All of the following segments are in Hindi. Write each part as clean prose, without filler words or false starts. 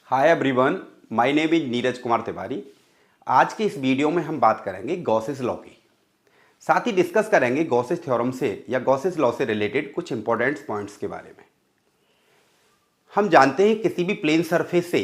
Hi everyone, my name is Neeraj Kumar Tiwari. आज के इस वीडियो में हम बात करेंगे गॉसेस लॉ की। साथ ही डिस्कस करेंगे गॉसेस थ्योरम से या गॉसेस लॉ से रिलेटेड कुछ इंपॉर्टेंट पॉइंट्स के बारे में। हम जानते हैं किसी भी प्लेन सरफेस से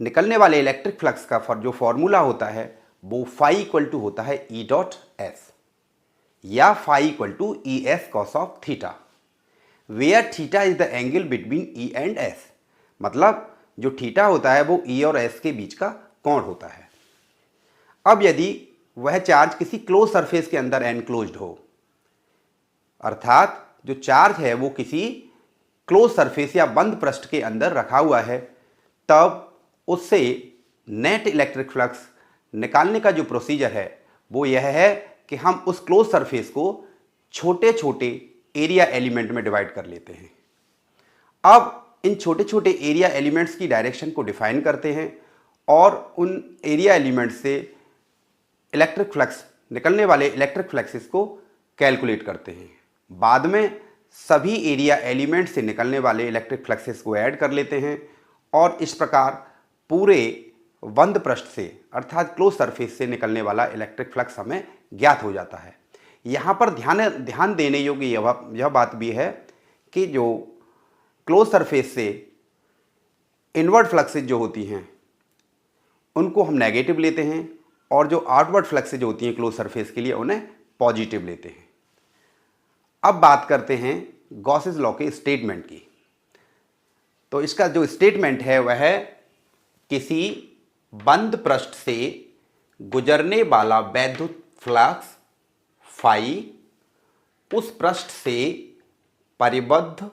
निकलने वाले इलेक्ट्रिक फ्लक्स का जो फॉर्मूला होता है वो फाई इक्वल टू होता है ई डॉट एस या phi equal to E S cos of theta, where theta is the angle between E and S. मतलब जो थीटा होता है वो ई और एस के बीच का कोण होता है। अब यदि वह चार्ज किसी क्लोज सरफेस के अंदर एनक्लोज्ड हो, अर्थात जो चार्ज है वो किसी क्लोज सरफेस या बंद पृष्ठ के अंदर रखा हुआ है, तब उससे नेट इलेक्ट्रिक फ्लक्स निकालने का जो प्रोसीजर है वो यह है कि हम उस क्लोज सरफेस को छोटे छोटे एरिया एलिमेंट में डिवाइड कर लेते हैं। अब इन छोटे छोटे एरिया एलिमेंट्स की डायरेक्शन को डिफाइन करते हैं और उन एरिया एलिमेंट्स से इलेक्ट्रिक फ्लक्स निकलने वाले इलेक्ट्रिक फ्लक्सेस को कैलकुलेट करते हैं। बाद में सभी एरिया एलिमेंट से निकलने वाले इलेक्ट्रिक फ्लक्सेस को ऐड कर लेते हैं और इस प्रकार पूरे बंद पृष्ठ से अर्थात क्लोज सरफेस से निकलने वाला इलेक्ट्रिक फ्लक्स हमें ज्ञात हो जाता है। यहाँ पर ध्यान देने योग्य यह बात भी है कि जो क्लोज सरफेस से इनवर्ड फ्लक्सेस जो होती हैं उनको हम नेगेटिव लेते हैं और जो आउटवर्ड फ्लक्सेस जो होती हैं क्लोज सरफेस के लिए उन्हें पॉजिटिव लेते हैं। अब बात करते हैं गॉसेस लॉ के स्टेटमेंट की। तो इसका जो स्टेटमेंट है वह है किसी बंद पृष्ठ से गुजरने वाला वैद्युत फ्लक्स फाई उस पृष्ठ से परिबद्ध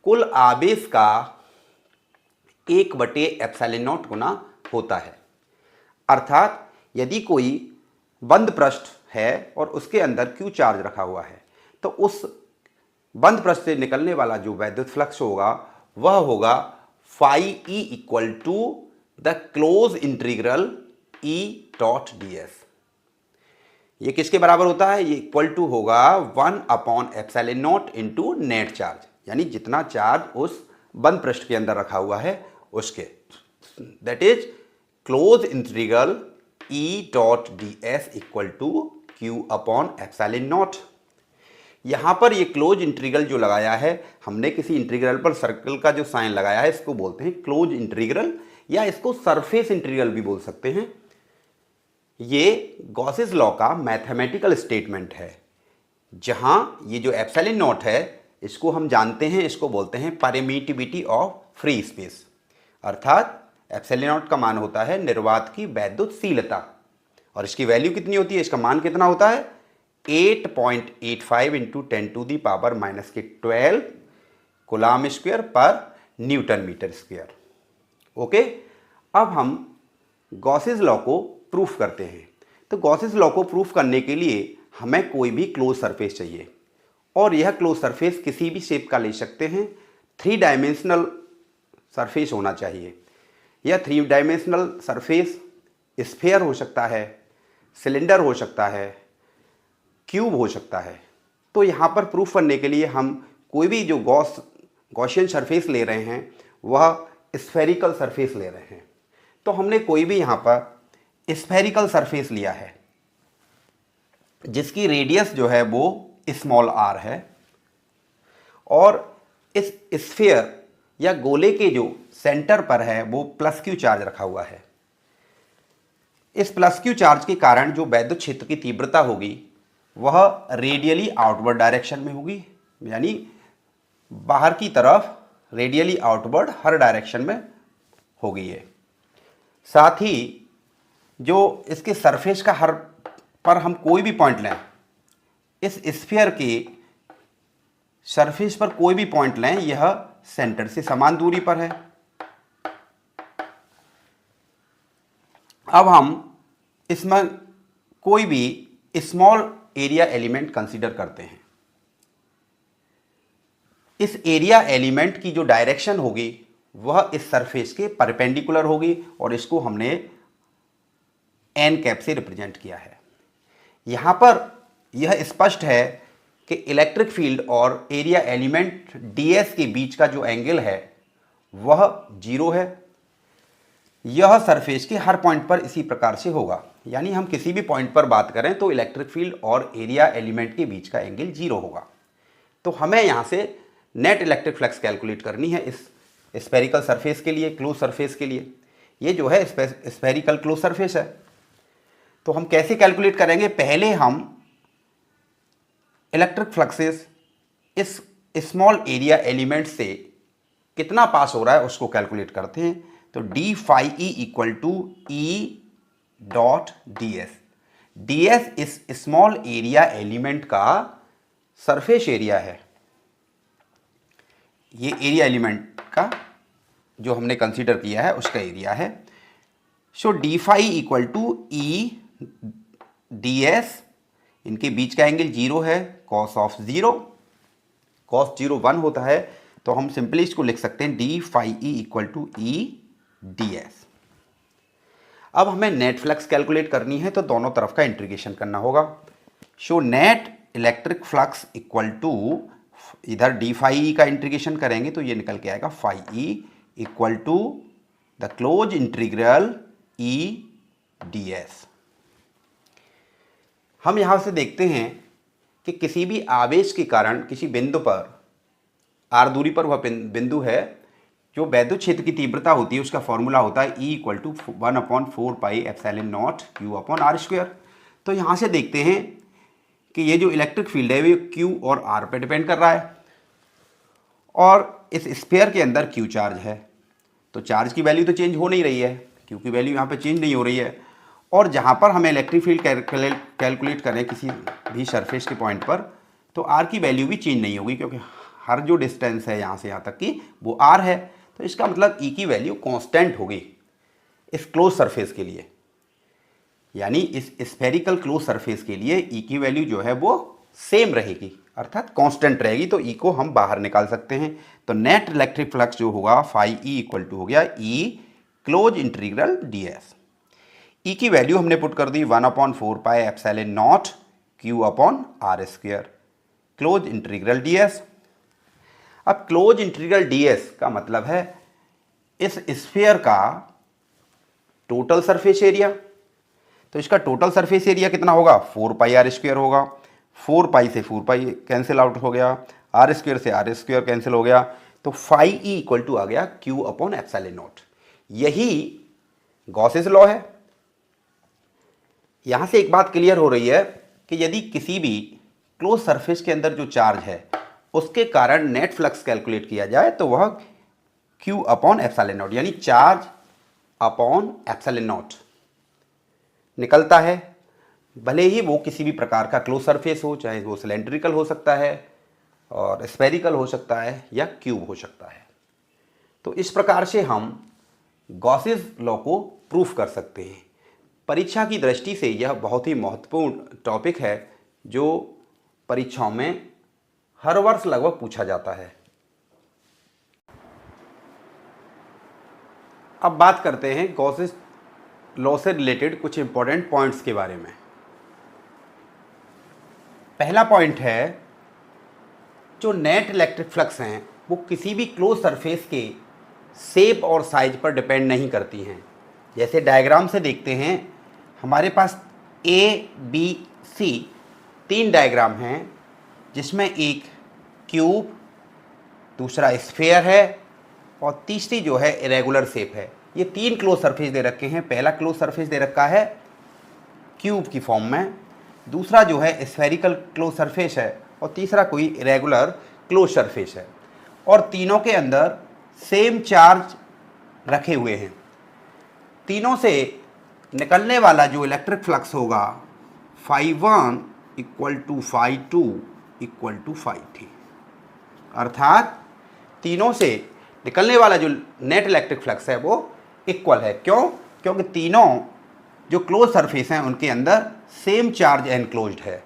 कुल आवेश का 1/ε0 गुना होता है। अर्थात यदि कोई बंद पृष्ठ है और उसके अंदर Q चार्ज रखा हुआ है तो उस बंद पृष्ठ से निकलने वाला जो वैद्युत फ्लक्स होगा वह होगा phi E equal to the close integral E dot D S. ये किसके बराबर होता है? ये इक्वल टू होगा 1/ε0 इंटू नेट चार्ज, यानी जितना चार्ज उस बंद पृष्ठ के अंदर रखा हुआ है उसके, that is close integral E dot D S equal to Q/ε0। यहां पर ये क्लोज इंटीग्रल जो लगाया है हमने, किसी इंटीग्रल पर सर्कल का जो साइन लगाया है इसको बोलते हैं क्लोज इंटीग्रल या इसको सरफेस इंटीग्रल भी बोल सकते हैं। ये गॉसेस लॉ का मैथमेटिकल स्टेटमेंट है जहां ये जो ε0 है इसको हम जानते हैं, इसको बोलते हैं परमिटिविटी ऑफ फ्री स्पेस, अर्थात ε0 का मान होता है निर्वात की वैद्युतशीलता। और इसकी वैल्यू कितनी होती है? इसका मान कितना होता है? 8.85 इंटू 10⁻⁻12 कूलाम स्क्वायर पर न्यूटन मीटर स्क्वायर। ओके, अब हम गॉसेस लॉ को प्रूफ करते हैं। तो गॉसेस लॉ को प्रूफ करने के लिए हमें कोई भी क्लोज सरफेस चाहिए और यह क्लोज सरफेस किसी भी शेप का ले सकते हैं। 3 डायमेंशनल सरफेस होना चाहिए। यह 3 डायमेंशनल सरफेस स्फीयर हो सकता है, सिलेंडर हो सकता है, क्यूब हो सकता है। तो यहाँ पर प्रूफ करने के लिए हम कोई भी जो गॉसियन सरफेस ले रहे हैं वह स्फेरिकल सरफेस ले रहे हैं। तो हमने कोई भी यहाँ पर स्फेरिकल सरफेस लिया है जिसकी रेडियस जो है वो स्मॉल r है और इस स्फीयर या गोले के जो सेंटर पर है वो +Q चार्ज रखा हुआ है। इस +Q चार्ज के कारण जो वैद्युत क्षेत्र की तीव्रता होगी वह रेडियली आउटवर्ड डायरेक्शन में होगी, यानी बाहर की तरफ रेडियली आउटवर्ड हर डायरेक्शन में होगी। ये साथ ही जो इसके सरफेस का हर पर हम कोई भी पॉइंट लें, इस स्फीयर के सरफेस पर कोई भी पॉइंट लें, यह सेंटर से समान दूरी पर है। अब हम इसमें कोई भी स्मॉल एरिया एलिमेंट कंसीडर करते हैं। इस एरिया एलिमेंट की जो डायरेक्शन होगी वह इस सरफेस के परपेंडिकुलर होगी और इसको हमने एन कैप से रिप्रेजेंट किया है। यहाँ पर यह स्पष्ट है कि इलेक्ट्रिक फील्ड और एरिया एलिमेंट ds के बीच का जो एंगल है वह 0 है। यह सरफेस के हर पॉइंट पर इसी प्रकार से होगा। यानी हम किसी भी पॉइंट पर बात करें तो इलेक्ट्रिक फील्ड और एरिया एलिमेंट के बीच का एंगल 0 होगा। तो हमें यहाँ से नेट इलेक्ट्रिक फ्लक्स कैलकुलेट करनी है इस स्फेरिकल सरफेस के लिए, क्लोज सरफेस के लिए। ये जो है स्फेरिकल क्लोज सरफेस है। तो हम कैसे कैलकुलेट करेंगे? पहले हम इलेक्ट्रिक फ्लक्सेस इस स्मॉल एरिया एलिमेंट से कितना पास हो रहा है उसको कैलकुलेट करते हैं। तो D phi E equal to E dot D S. D S इस स्मॉल एरिया एलिमेंट का सरफेस एरिया है। ये एरिया एलिमेंट का जो हमने कंसीडर किया है उसका एरिया है। So D phi equal to E D S, इनके बीच का एंगल 0 है, कॉस ऑफ 0, कॉस 0 1 होता है। तो हम सिंपली इसको लिख सकते हैं D phi E equal to E D S. अब हमें नेट फ्लक्स कैलकुलेट करनी है तो दोनों तरफ का इंटीग्रेशन करना होगा। So net electric flux equal to, इधर डी फाई ई का इंटीग्रेशन करेंगे तो ये निकल के आएगा phi E equal to the close integral E D S. हम यहां से देखते हैं कि किसी भी आवेश के कारण किसी बिंदु पर, आर दूरी पर वह बिंदु है, जो वैद्युत क्षेत्र की तीव्रता होती है उसका फॉर्मूला होता है E equal to 1/4 pi epsilon naught Q upon R square. तो यहाँ से देखते हैं कि ये जो इलेक्ट्रिक फील्ड है वो Q और R पे डिपेंड कर रहा है और इस स्फीयर के अंदर Q चार्ज है। तो चार्ज की वैल्यू तो चेंज हो नहीं रही है, Q की वैल्यू यहाँ पे चेंज नहीं हो रही है। और जहाँ पर हमें इलेक्ट्रिक फील्ड कैलकुलेट करें किसी भी सरफेस के पॉइंट पर, तो R की वैल्यू भी चेंज नहीं होगी क्योंकि हर जो डिस्टेंस है यहाँ से यहाँ तक की वो R है। तो इसका मतलब E की वैल्यू कांस्टेंट होगी इस क्लोज सरफेस के लिए। यानी इस स्फेरिकल क्लोज सरफेस के लिए E की वैल्यू जो है वो सेम रहेगी, अर्थात कांस्टेंट रहेगी। तो E को हम बाहर निकाल सकते हैं। तो नेट इलेक्ट्रिक फ्लक्स जो होगा फाई E इक्वल टू हो गया E close integral D S. E की वैल्यू हमने पुट कर दी 1/4 pi epsilon naught Q upon R square, close integral D S. अब क्लोज इंटीग्रल डीएस का मतलब है इस स्फीयर का टोटल सरफेस एरिया। तो इसका टोटल सरफेस एरिया कितना होगा? 4 पाई आर स्क्वायर होगा। 4 पाई से 4 पाई कैंसिल आउट हो गया, आर स्क्वायर से आर स्क्वायर कैंसिल हो गया। तो फाई ई इक्वल टू आ गया Q अपॉन एप्सिलॉन नॉट। यही गॉसेस लॉ है। यहां से एक बात क्लियर हो रही है कि यदि किसी भी क्लोज सरफेस के अंदर जो चार्ज है उसके कारण नेट फ्लक्स कैलकुलेट किया जाए तो वह Q अपॉन एप्सिलॉन नॉट, यानी चार्ज अपॉन एप्सिलॉन नॉट निकलता है। भले ही वो किसी भी प्रकार का क्लोज सरफेस हो, चाहे वो सिलेंड्रिकल हो सकता है और स्फेरिकल हो सकता है या क्यूब हो सकता है। तो इस प्रकार से हम गॉसेस लॉ को प्रूफ कर सकते हैं। परीक्षा की दृष्टि से यह बहुत ही महत्वपूर्ण टॉपिक है जो परीक्षाओं में हर वर्ष लगभग पूछा जाता है। अब बात करते हैं गॉसेस लॉ से रिलेटेड कुछ इंपॉर्टेंट पॉइंट्स के बारे में। पहला पॉइंट है, जो नेट इलेक्ट्रिक फ्लक्स हैं वो किसी भी क्लोज सरफेस के शेप और साइज पर डिपेंड नहीं करती हैं। जैसे डायग्राम से देखते हैं, हमारे पास ABC 3 डायग्राम हैं, जिसमें एक क्यूब, दूसरा स्फीयर है और तीसरी जो है इरेगुलर शेप है। ये 3 क्लोज सरफेस दे रखे हैं। पहला क्लोज सरफेस दे रखा है क्यूब की फॉर्म में, दूसरा जो है स्फेरिकल क्लोज सरफेस है और तीसरा कोई इरेगुलर क्लोज सरफेस है। और तीनों के अंदर सेम चार्ज रखे हुए हैं। तीनों से निकलने वाला जो इलेक्ट्रिक फ्लक्स होगा phi 1 equal to phi 2 equal to phi 3, अर्थात तीनों से निकलने वाला जो नेट इलेक्ट्रिक फ्लक्स है वो इक्वल है। क्यों? क्योंकि तीनों जो क्लोज सरफेस हैं उनके अंदर सेम चार्ज एनक्लोज्ड है।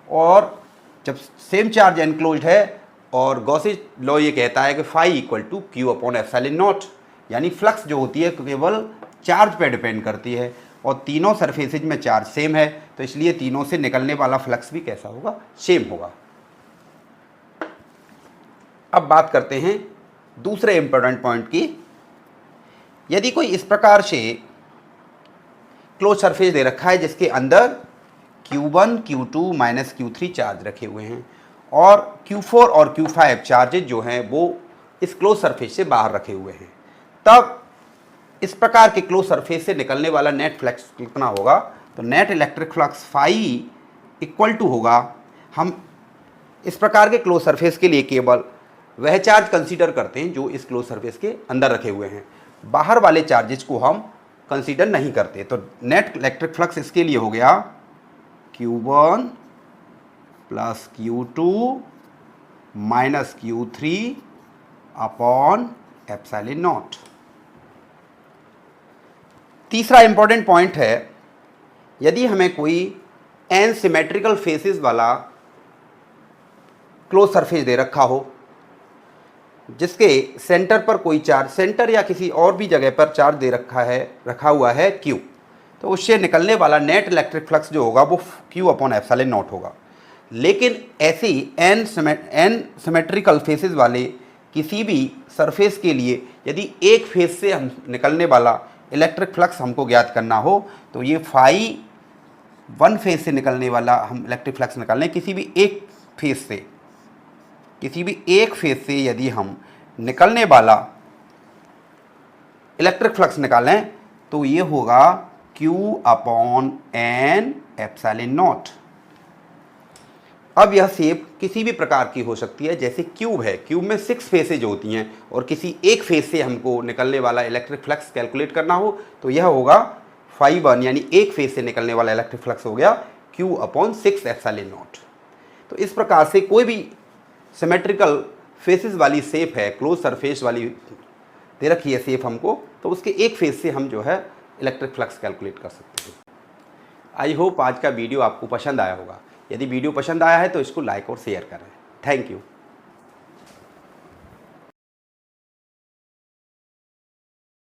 और जब सेम चार्ज एनक्लोज्ड है और गॉसेस लॉ ये कहता है कि phi equal to Q upon epsilon naught, यानी फ्लक्स जो होती है केवल चार्ज पे डिपेंड करती है और तीनों सरफेसेज में चार्ज सेम है, तो इसलिए तीनों से निकलने वाला फ्लक्स भी कैसा होगा? सेम होगा। अब बात करते हैं दूसरे इंपॉर्टेंट पॉइंट की, यदि कोई इस प्रकार से क्लोज सरफेस दे रखा है जिसके अंदर Q1, Q2 minus Q3 charge रखे हुए हैं और Q4 और Q5 चार्जेज जो हैं वो इस क्लोज सरफेस से बाहर रखे हुए हैं, तब इस प्रकार के क्लोज सरफेस से निकलने वाला नेट फ्लक्स कितना होगा? तो net electric flux phi equal to होगा, हम इस प्रकार के क्लोज सरफेस के लिए केवल वह चार्ज कंसीडर करते हैं जो इस क्लोज सरफेस के अंदर रखे हुए हैं, बाहर वाले चार्जेस को हम कंसीडर नहीं करते। तो नेट इलेक्ट्रिक फ्लक्स इसके लिए हो गया Q1 plus Q2 minus Q3 upon epsilon not. तीसरा इंपॉर्टेंट पॉइंट है, यदि हमें कोई एन सिमेट्रिकल फेसेस वाला क्लोज सरफेस दे रखा हो जिसके सेंटर पर कोई चार्ज, सेंटर या किसी और भी जगह पर चार्ज दे रखा हुआ है Q, तो उससे निकलने वाला नेट इलेक्ट्रिक फ्लक्स जो होगा वो Q अपॉन एप्सिलॉन नॉट होगा। लेकिन ऐसे एन सिमेट्रिकल फेसेस वाले किसी भी सरफेस के लिए यदि एक फेस से हम निकलने वाला इलेक्ट्रिक फ्लक्स हमको ज्ञात करना हो, तो ये फाई वन फेस से निकलने वाला हम इलेक्ट्रिक फ्लक्स निकाल लें, किसी भी एक फेस से यदि हम निकलने वाला इलेक्ट्रिक फ्लक्स निकालें तो ये होगा Q upon N epsilon naught. अब यह शेप किसी भी प्रकार की हो सकती है, जैसे क्यूब है, क्यूब में 6 फेसेज होती हैं और किसी एक फेस से हमको निकलने वाला इलेक्ट्रिक फ्लक्स कैलकुलेट करना हो तो यह होगा फाई वन, यानी एक फेस से निकलने वाला इलेक्ट्रिक फ्लक्स हो गया Q अपॉन 6 एप्सिलॉन नॉट। तो इस प्रकार से कोई भी सिमेट्रिकल फेसेस वाली शेप है, क्लोज सरफेस वाली दे रखी है शेप हमको, तो उसके एक फेस से हम जो है इलेक्ट्रिक फ्लक्स कैलकुलेट कर सकते हैं। आई होप आज का वीडियो आपको पसंद आया होगा। यदि वीडियो पसंद आया है तो इसको लाइक और शेयर करें। Thank you.